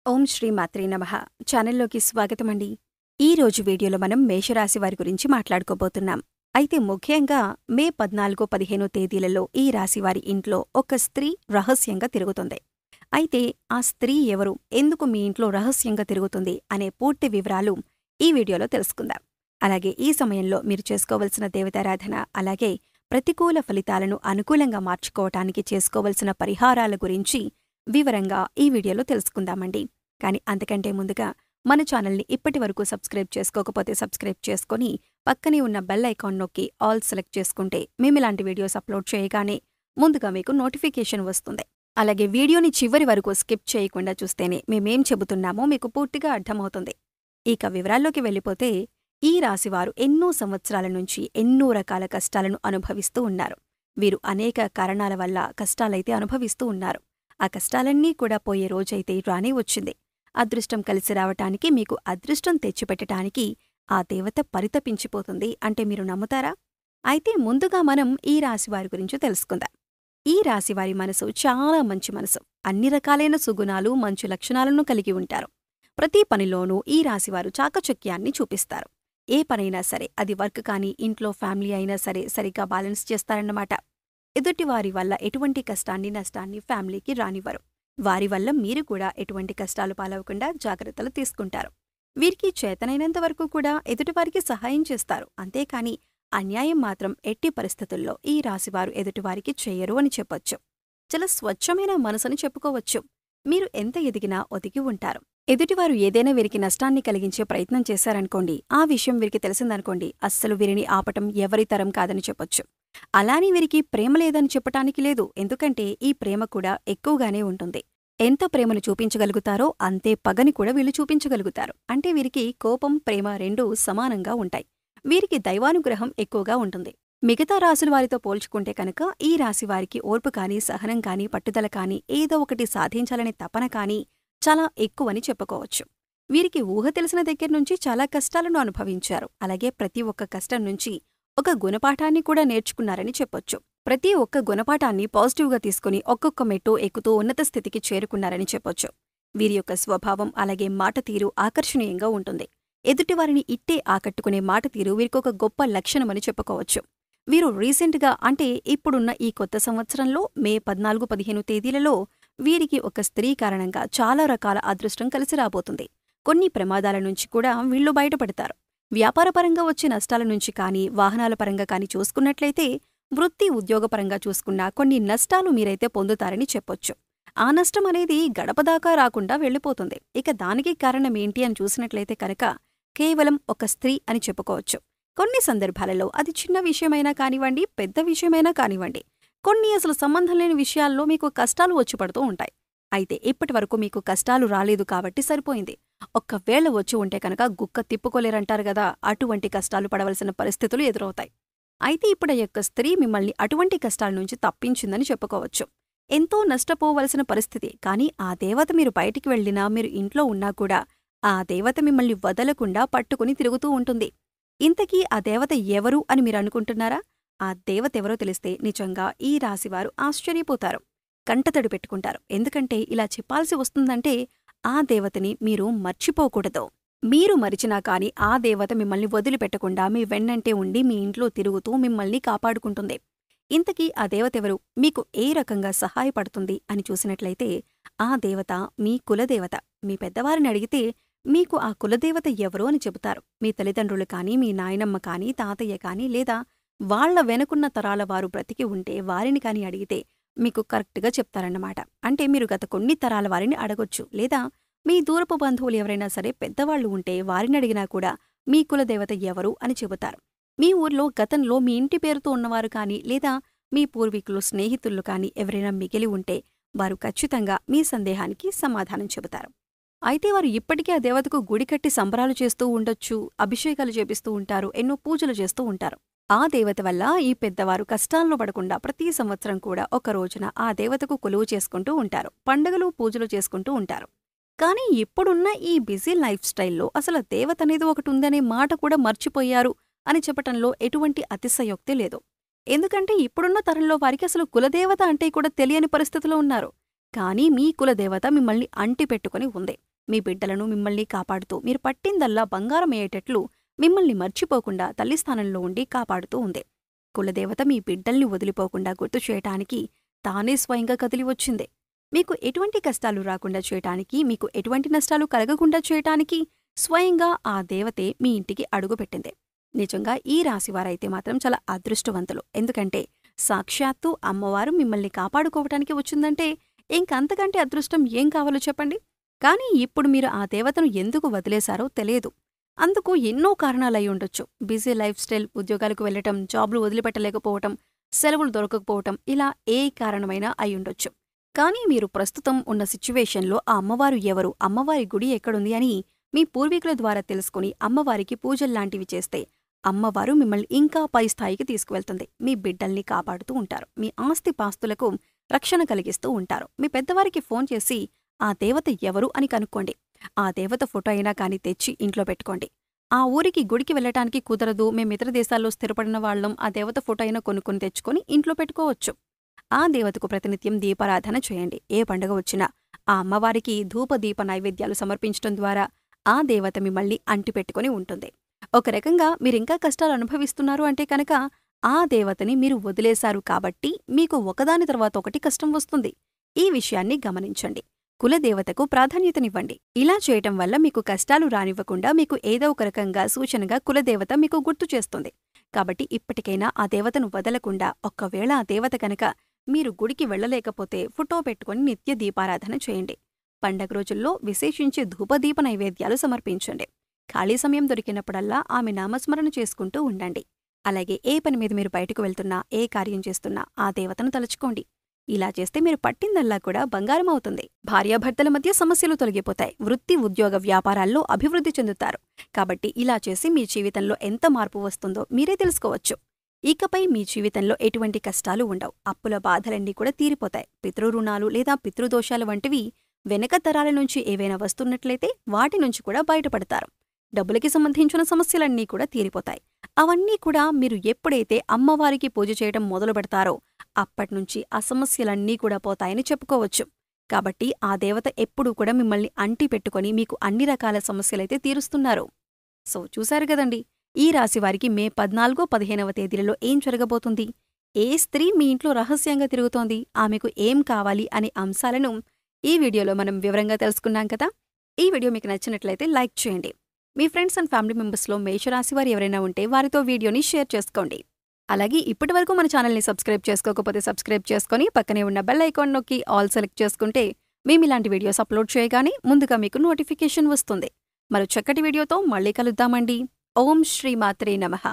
ఓం శ్రీ మాత్రే నమః. ఛానల్లోకి స్వాగతమండి. ఈ రోజు వీడియోలో మనం మేషరాశి వారి గురించి మాట్లాడుకోబోతున్నాం. అయితే ముఖ్యంగా మే 14-15 తేదీలలో ఈ రాశివారి ఇంట్లో ఒక స్త్రీ రహస్యంగా తిరుగుతుంది. అయితే ఆ స్త్రీ ఎవరు, ఎందుకు మీ ఇంట్లో రహస్యంగా తిరుగుతుంది అనే పూర్తి వివరాలు ఈ వీడియోలో తెలుసుకుందాం. అలాగే ఈ సమయంలో మీరు చేసుకోవలసిన దేవతారాధన, అలాగే ప్రతికూల ఫలితాలను అనుకూలంగా మార్చుకోవటానికి చేసుకోవలసిన పరిహారాల గురించి వివరంగా ఈ వీడియోలో తెలుసుకుందామండి. కానీ అంతకంటే ముందుగా మన ఛానల్ని ఇప్పటివరకు సబ్స్క్రైబ్ చేసుకోకపోతే సబ్స్క్రైబ్ చేసుకొని పక్కనే ఉన్న బెల్ ఐకాన్ నొక్కి ఆల్ సెలెక్ట్ చేసుకుంటే మేమిలాంటి వీడియోస్ అప్లోడ్ చేయగానే ముందుగా మీకు నోటిఫికేషన్ వస్తుంది. అలాగే వీడియోని చివరి వరకు స్కిప్ చేయకుండా చూస్తేనే మేమేం చెబుతున్నామో మీకు పూర్తిగా అర్థమవుతుంది. ఇక వివరాల్లోకి వెళ్ళిపోతే ఈ రాశివారు ఎన్నో సంవత్సరాల నుంచి ఎన్నో రకాల కష్టాలను అనుభవిస్తూ ఉన్నారు. వీరు అనేక కారణాల వల్ల కష్టాలైతే అనుభవిస్తూ ఉన్నారు. ఆ కష్టాలన్నీ కూడా పోయే రోజైతే రానే వచ్చింది. అదృష్టం కలిసి రావటానికి, మీకు అదృష్టం తెచ్చిపెట్టటానికి ఆ దేవత పరితపించిపోతుంది అంటే మీరు నమ్ముతారా? అయితే ముందుగా మనం ఈ రాశివారి గురించి తెలుసుకుందాం. ఈ రాశివారి మనసు చాలా మంచి మనసు. అన్ని రకాలైన సుగుణాలు, మంచి లక్షణాలను కలిగి ఉంటారు. ప్రతి పనిలోనూ ఈ రాశివారు చాకచక్యాన్ని చూపిస్తారు. ఏ పనైనా సరే, అది వర్క్ కానీ ఇంట్లో ఫ్యామిలీ అయినా సరే సరిగ్గా బ్యాలెన్స్ చేస్తారన్నమాట. ఎదుటివారి వల్ల ఎటువంటి కష్టాన్ని, నష్టాన్ని ఫ్యామిలీకి రానివ్వరు. వారి వల్ల మీరు కూడా ఎటువంటి కష్టాలు పాలవకుండా జాగ్రత్తలు తీసుకుంటారు. వీరికి చేతనైనంత వరకు కూడా ఎదుటివారికి సహాయం చేస్తారు. అంతేకాని అన్యాయం మాత్రం ఎట్టి పరిస్థితుల్లో ఈ రాశివారు ఎదుటివారికి చెయ్యరు అని చెప్పొచ్చు. చాలా స్వచ్ఛమైన మనసుని చెప్పుకోవచ్చు. మీరు ఎంత ఎదిగినా ఒదిగి ఉంటారు. ఎదుటివారు ఏదైనా వీరికి నష్టాన్ని కలిగించే ప్రయత్నం చేశారనుకోండి, ఆ విషయం వీరికి తెలిసిందనుకోండి, అస్సలు వీరిని ఆపటం ఎవరి తరం కాదని చెప్పొచ్చు. అలానే వీరికి ప్రేమ లేదని చెప్పటానికి లేదు. ఎందుకంటే ఈ ప్రేమ కూడా ఎక్కువగానే ఉంటుంది. ఎంత ప్రేమను చూపించగలుగుతారో అంతే పగని కూడా వీళ్ళు చూపించగలుగుతారు. అంటే వీరికి కోపం, ప్రేమ రెండూ సమానంగా ఉంటాయి. వీరికి దైవానుగ్రహం ఎక్కువగా ఉంటుంది. మిగతా రాశుల వారితో పోల్చుకుంటే కనుక ఈ రాశివారికి ఓర్పు కానీ, సహనం కానీ, పట్టుదల కానీ, ఏదో ఒకటి సాధించాలనే తపన కానీ చాలా ఎక్కువని చెప్పుకోవచ్చు. వీరికి ఊహ తెలిసిన దగ్గర నుంచి చాలా కష్టాలను అనుభవించారు. అలాగే ప్రతి ఒక్క కష్టం నుంచి ఒక గుణపాఠాన్ని కూడా నేర్చుకున్నారని చెప్పొచ్చు. ప్రతి ఒక్క గుణపాఠాన్ని పాజిటివ్గా తీసుకుని ఒక్కొక్క మెట్టు ఎక్కుతూ ఉన్నత స్థితికి చేరుకున్నారని చెప్పొచ్చు. వీరి యొక్క స్వభావం అలాగే మాట తీరు ఆకర్షణీయంగా ఉంటుంది. ఎదుటివారిని ఇట్టే ఆకట్టుకునే మాట తీరు వీరికొక గొప్ప లక్షణమని చెప్పుకోవచ్చు. వీరు రీసెంట్గా అంటే ఇప్పుడున్న ఈ కొత్త సంవత్సరంలో మే 14-15 తేదీలలో వీరికి ఒక స్త్రీ కారణంగా చాలా రకాల అదృష్టం కలిసి రాబోతుంది. కొన్ని ప్రమాదాల నుంచి కూడా వీళ్ళు బయటపడతారు. వ్యాపారపరంగా వచ్చే నష్టాల నుంచి కానీ, వాహనాల పరంగా కానీ చూసుకున్నట్లయితే, వృత్తి ఉద్యోగపరంగా చూసుకున్నా కొన్ని నష్టాలు మీరైతే పొందుతారని చెప్పొచ్చు. ఆ నష్టం అనేది గడపదాకా రాకుండా వెళ్ళిపోతుంది. ఇక దానికి కారణమేంటి అని చూసినట్లయితే కనుక కేవలం ఒక స్త్రీ అని చెప్పుకోవచ్చు. కొన్ని సందర్భాలలో అది చిన్న విషయమైనా కానివ్వండి, పెద్ద విషయమైనా కానివ్వండి, కొన్ని అసలు సంబంధం లేని విషయాల్లో మీకు కష్టాలు వచ్చి పడుతూ ఉంటాయి. అయితే ఇప్పటివరకు మీకు కష్టాలు రాలేదు కాబట్టి సరిపోయింది. ఒక్కవేళ వచ్చి ఉంటే కనుక గుక్క తిప్పుకోలేరంటారు గదా, అటువంటి కష్టాలు పడవలసిన పరిస్థితులు ఎదురవుతాయి. అయితే ఇప్పుడు ఆ యొక్క స్త్రీ మిమ్మల్ని అటువంటి కష్టాల నుంచి తప్పించిందని చెప్పుకోవచ్చు. ఎంతో నష్టపోవలసిన పరిస్థితి, కానీ ఆ దేవత మీరు బయటికి వెళ్ళినా, మీరు ఇంట్లో ఉన్నా కూడా ఆ దేవత మిమ్మల్ని వదలకుండా పట్టుకుని తిరుగుతూ ఉంటుంది. ఇంతకీ ఆ దేవత ఎవరు అని మీరు అనుకుంటున్నారా? ఆ దేవత ఎవరో తెలిస్తే నిజంగా ఈ రాశివారు ఆశ్చర్యపోతారు, కంటతడి పెట్టుకుంటారు. ఎందుకంటే ఇలా చెప్పాల్సి వస్తుందంటే ఆ దేవతని మీరు మర్చిపోకూడదు. మీరు మరిచినా కాని ఆ దేవత మిమ్మల్ని వదిలిపెట్టకుండా మీ వెన్నంటే ఉండి మీ ఇంట్లో తిరుగుతూ మిమ్మల్ని కాపాడుకుంటుంది. ఇంతకీ ఆ దేవతెవరు, మీకు ఏ రకంగా సహాయపడుతుంది అని చూసినట్లయితే ఆ దేవత మీ కులదేవత. మీ పెద్దవారిని అడిగితే మీకు ఆ కులదేవత ఎవరు అని చెబుతారు. మీ తల్లిదండ్రులు కానీ, మీ నాయనమ్మ కానీ, తాతయ్య కానీ, లేదా వాళ్ల వెనుకున్న తరాల వారు బ్రతికి ఉంటే వారిని కానీ అడిగితే మీకు కరెక్ట్గా చెప్తారన్నమాట. అంటే మీరు గత కొన్ని తరాల వారిని అడగొచ్చు, లేదా మీ దూరపు బంధువులు ఎవరైనా సరే పెద్దవాళ్లు ఉంటే వారిని అడిగినా కూడా మీ కులదేవత ఎవరు అని చెబుతారు. మీ ఊర్లో గతంలో మీ ఇంటి పేరుతో ఉన్నవారు కానీ, లేదా మీ పూర్వీకులు, స్నేహితులు కానీ ఎవరైనా మిగిలి ఉంటే వారు ఖచ్చితంగా మీ సందేహానికి సమాధానం చెబుతారు. అయితే వారు ఇప్పటికీ ఆ దేవతకు గుడి కట్టి సంబరాలు చేస్తూ ఉండొచ్చు, అభిషేకాలు చేపిస్తూ ఉంటారు, ఎన్నో పూజలు చేస్తూ ఉంటారు. ఆ దేవత వల్ల ఈ పెద్దవారు కష్టాల్లో పడకుండా ప్రతి సంవత్సరం కూడా ఒక రోజున ఆ దేవతకు కొలువు చేసుకుంటూ ఉంటారు, పండుగలు, పూజలు చేసుకుంటూ ఉంటారు. కానీ ఇప్పుడున్న ఈ బిజీ లైఫ్ స్టైల్లో అసలు దేవత అనేది ఒకటి ఉందనే మాట కూడా మర్చిపోయారు అని చెప్పటంలో ఎటువంటి అతిశయోక్తి లేదు. ఎందుకంటే ఇప్పుడున్న తరంలో వారికి అసలు కులదేవత అంటే కూడా తెలియని పరిస్థితిలో ఉన్నారు. కానీ మీ కులదేవత మిమ్మల్ని అంటిపెట్టుకుని ఉంది. మీ బిడ్డలను మిమ్మల్ని కాపాడుతూ మీరు పట్టిందల్లా బంగారమయ్యేటట్లు మిమ్మల్ని మర్చిపోకుండా తల్లి స్థానంలో ఉండి కాపాడుతూ ఉంది. కులదేవత మీ బిడ్డల్ని వదిలిపోకుండా గుర్తు చేయటానికి తానే స్వయంగా కదిలి వచ్చింది. మీకు ఎటువంటి కష్టాలు రాకుండా చేయటానికి, మీకు ఎటువంటి నష్టాలు కలగకుండా చేయటానికి స్వయంగా ఆ దేవతే మీ ఇంటికి అడుగుపెట్టింది. నిజంగా ఈ రాశివారైతే మాత్రం చాలా అదృష్టవంతులు. ఎందుకంటే సాక్షాత్తు అమ్మవారు మిమ్మల్ని కాపాడుకోవటానికి వచ్చిందంటే ఇంకంతకంటే అదృష్టం ఏం కావాలో చెప్పండి. కానీ ఇప్పుడు మీరు ఆ దేవతను ఎందుకు వదిలేశారో తెలియదు. అందుకు ఎన్నో కారణాలయి ఉండొచ్చు. బిజీ లైఫ్ స్టైల్, ఉద్యోగాలకు వెళ్లటం, జాబ్లు వదిలిపెట్టలేకపోవటం, సెలవులు దొరకకపోవటం, ఇలా ఏ కారణమైనా అయ్యుండొచ్చు. కానీ మీరు ప్రస్తుతం ఉన్న సిచ్యువేషన్లో ఆ అమ్మవారు ఎవరు, అమ్మవారి గుడి ఎక్కడుంది అని మీ పూర్వీకుల ద్వారా తెలుసుకుని అమ్మవారికి పూజల్లాంటివి చేస్తే అమ్మవారు మిమ్మల్ని ఇంకా పై స్థాయికి తీసుకువెళ్తుంది. మీ బిడ్డల్ని కాపాడుతూ ఉంటారు. మీ ఆస్తిపాస్తులకు రక్షణ కలిగిస్తూ ఉంటారు. మీ పెద్దవారికి ఫోన్ చేసి ఆ దేవత ఎవరు అని కనుక్కోండి. ఆ దేవత ఫోటో అయినా కాని తెచ్చి ఇంట్లో పెట్టుకోండి. ఆ ఊరికి గుడికి వెళ్ళటానికి కుదరదు, మేమితర దేశాల్లో స్థిరపడిన వాళ్ళం, ఆ దేవత ఫోటో అయినా కొనుక్కొని తెచ్చుకొని ఇంట్లో పెట్టుకోవచ్చు. ఆ దేవతకు ప్రతినిత్యం దీపారాధన చేయండి. ఏ పండుగ వచ్చినా ఆ అమ్మవారికి ధూప దీప నైవేద్యాలు సమర్పించడం ద్వారా ఆ దేవత మిమ్మల్ని అంటిపెట్టుకుని ఉంటుంది. ఒక రకంగా మీరింకా కష్టాలు అనుభవిస్తున్నారు అంటే కనుక ఆ దేవతని మీరు వదిలేశారు కాబట్టి మీకు ఒకదాని తర్వాత ఒకటి కష్టం వస్తుంది. ఈ విషయాన్ని గమనించండి. కులదేవతకు ప్రాధాన్యతనివ్వండి. ఇలా చేయటం వల్ల మీకు కష్టాలు రానివ్వకుండా మీకు ఏదో ఒక రకంగా సూచనగా కులదేవత మీకు గుర్తు చేస్తుంది. కాబట్టి ఇప్పటికైనా ఆ దేవతను వదలకుండా, ఒక్కవేళ ఆ దేవత కనుక మీరు గుడికి వెళ్లలేకపోతే ఫోటో పెట్టుకుని నిత్య దీపారాధన చేయండి. పండగ రోజుల్లో విశేషించి ధూపదీప నైవేద్యాలు సమర్పించండి. ఖాళీ సమయం దొరికినప్పుడల్లా ఆమె నామస్మరణ చేసుకుంటూ ఉండండి. అలాగే ఏ పని మీద మీరు బయటకు వెళ్తున్నా, ఏ కార్యం చేస్తున్నా ఆ దేవతను తలుచుకోండి. ఇలా చేస్తే మీరు పట్టిందల్లా కూడా బంగారం అవుతుంది. భార్యాభర్తల మధ్య సమస్యలు తొలగిపోతాయి. వృత్తి, ఉద్యోగ, వ్యాపారాల్లో అభివృద్ధి చెందుతారు. కాబట్టి ఇలా చేసి మీ జీవితంలో ఎంత మార్పు వస్తుందో మీరే తెలుసుకోవచ్చు. ఇకపై మీ జీవితంలో ఎటువంటి కష్టాలు ఉండవు. అప్పుల బాధలన్నీ కూడా తీరిపోతాయి. పితృరుణాలు లేదా పితృదోషాలు వంటివి వెనక తరాల నుంచి ఏవైనా వస్తున్నట్లయితే వాటి నుంచి కూడా బయటపడతారు. డబ్బులకి సంబంధించిన సమస్యలన్నీ కూడా తీరిపోతాయి. అవన్నీ కూడా మీరు ఎప్పుడైతే అమ్మవారికి పూజ చేయటం మొదలు పెడతారో అప్పట్నుంచి ఆ సమస్యలన్నీ కూడా పోతాయని చెప్పుకోవచ్చు. కాబట్టి ఆ దేవత ఎప్పుడూ కూడా మిమ్మల్ని అంటి పెట్టుకొని మీకు అన్ని రకాల సమస్యలైతే తీరుస్తున్నారు. సో చూశారు గదండి, ఈ రాశివారికి మే 14, 15వ తేదీలలో ఏం జరగబోతుంది, ఏ స్త్రీ మీ ఇంట్లో రహస్యంగా తిరుగుతోంది, ఆమెకు ఏం కావాలి అనే అంశాలను ఈ వీడియోలో మనం వివరంగా తెలుసుకున్నాం కదా. ఈ వీడియో మీకు నచ్చినట్లయితే లైక్ చేయండి. మీ ఫ్రెండ్స్ అండ్ ఫ్యామిలీ మెంబర్స్లో మేషరాశివారు ఎవరైనా ఉంటే వారితో వీడియోని షేర్ చేసుకోండి. అలాగే ఇప్పటివరకు మన ఛానల్ని సబ్స్క్రైబ్ చేసుకోకపోతే సబ్స్క్రైబ్ చేసుకొని పక్కనే ఉన్న బెల్ ఐకాన్ నొక్కి ఆల్ సెలెక్ట్ చేసుకుంటే మేమిలాంటి వీడియోస్ అప్లోడ్ చేయగానే ముందుగా మీకు నోటిఫికేషన్ వస్తుంది. మరో చక్కటి వీడియోతో మళ్ళీ కలుద్దామండి. ఓం శ్రీ మాత్రే నమః.